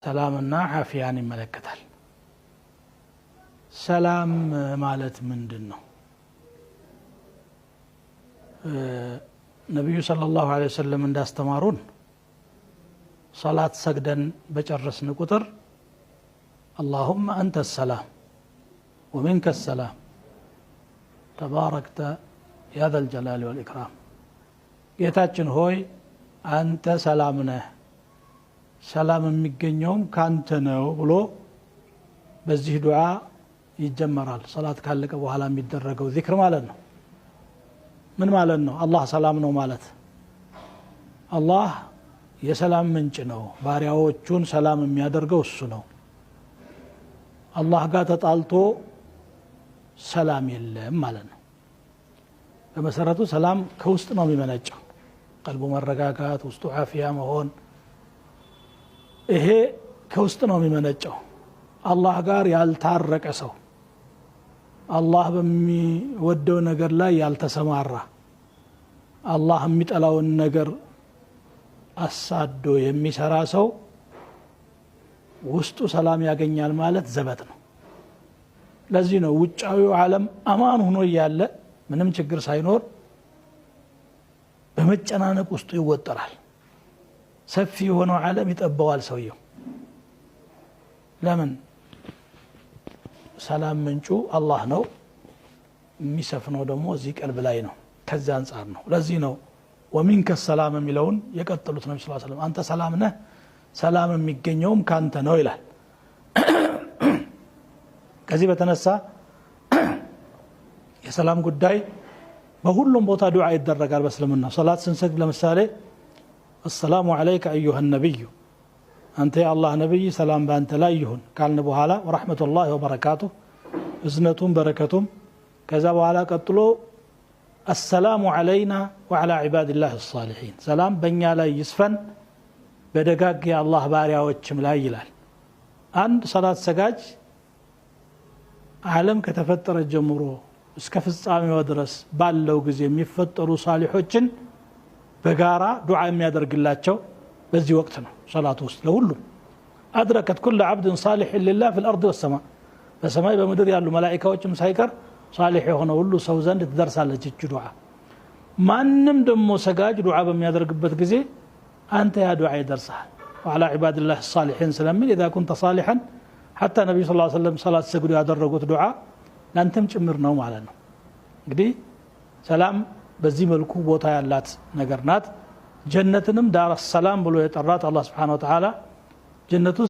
ሰላምና ዓፊያን ይመለከታል። ሰላም ማለት ምንድነው? ነብዩ ሰለላሁ ዐለይሂ ወሰለም እንዳስተማሩን ሶላት ሰግደን በጨረስን ቁጥር اللهم أنت السلام ومنك السلام تباركت يا ذا الجلال والإكرام ጌታችን ሆይ አንተ ሰላም ነህ፣ ሰላም የሚገኘውም ካንተ ነው ብሎ በዚህ ዱዓ ይጀመራል። ሶላት ካለቀ በኋላ የሚደረገው ዚክር ማለት ነው። ምን ማለት ነው? አላህ ሰላም ነው ማለት አላህ የሰላም ምንጭ ነው። ባሪያዎቹን ሰላም የሚያደርገው እሱ ነው። አላህ ጋር ተጣልቶ ሰላም የለም ማለት ነው። በመሰረቱ ሰላም ከውስጥ ነው የሚመነጨው። ቀልቡ መረጋጋት፣ ውስጡ ዓፊያ መሆን፣ ይሄ ከውስጥ ነው የሚመነጨው። አላህ ጋር ያልታረቀ ሰው፣ አላህ በሚወደው ነገር ላይ ያልተሰማራ፣ አላህ የሚጠላውን ነገር አሳዶ የሚሰራ ሰው ውስጡ ሰላም ያገኛል ማለት ዘበት ነው። ለዚህ ነው ውጫዊው ዓለም አማን ሆኖ እያለ ምንም ችግር ሳይኖር በመጨናነቅ ውስጡ ይወጠራል። ሰፊ የሆነው ዓለም ይጠበዋል ሰውየው። ለምን? ሰላም ምንጩ አላህ ነው፣ የሚሰፍነው ደግሞ እዚህ ቀልብ ላይ ነው። ከዚህ አንጻር ነው። ለዚህ ነው ወሚንከ ሰላም የሚለውን የቀጠሉት ነብዩ ሰለላሁ ዐለይሂ ወሰለም አንተ ሰላም ነህ፣ ሰላም የሚገኘውም ካንተ ነው ይላል። ከዚህ በተነሳ የሰላም ጉዳይ በሁሉም ቦታ ዱዓ ይደረጋል በእስልምና። ሶላት ስንሰግድ ለምሳሌ السلام عليك أيها النبي أنت يا الله نبي سلام بأنت لا يهون قالنا بحالا ورحمة الله وبركاته إذنتم بركتم كذا بحالا قتلوا السلام علينا وعلى عباد الله الصالحين سلام بنيا لا يسفن بدقاق يا الله باريا وچم لا يلال عند صلاة سجاج عالم كتفتر الجمهور እስከ ፍጻሜው ድረስ ባለው ጊዜ የሚፈጠሩ ሳሊሖችን በጋራ ዱዓ የሚያደርግላቸው በዚህ ወቅት ነው። ሶላት ውስጥ ለሁሉም አድረከት ኩል عبد صالح لله في الارض والسماء በሰማይ በምድር ያሉ መላእክቶችም ሳይቀር ሳሊሕ የሆነ ሁሉ ሰው ዘንድ ትደርሳለች እቺ ዱዓ። ማንም ደግሞ ሰጋጅ ዱዓ በሚያደርግበት ጊዜ አንተ ያ ዱዓ ይደርሳል። وعلى عباد الله الصالحين ስለምን اذا كنت صالحا حتى النبي صلى الله عليه وسلم صلاه ሰግዱ ያደረጉት ዱዓ ላንተም ጭምር ነው ማለት ነው። እንግዲህ ሰላም በዚህ መልኩ ቦታ ያላት ነገር ናት። ጀነትንም ዳር ሰላም ብሎ የጠራት አላህ Subhanahu Wa Ta'ala ጀነቱ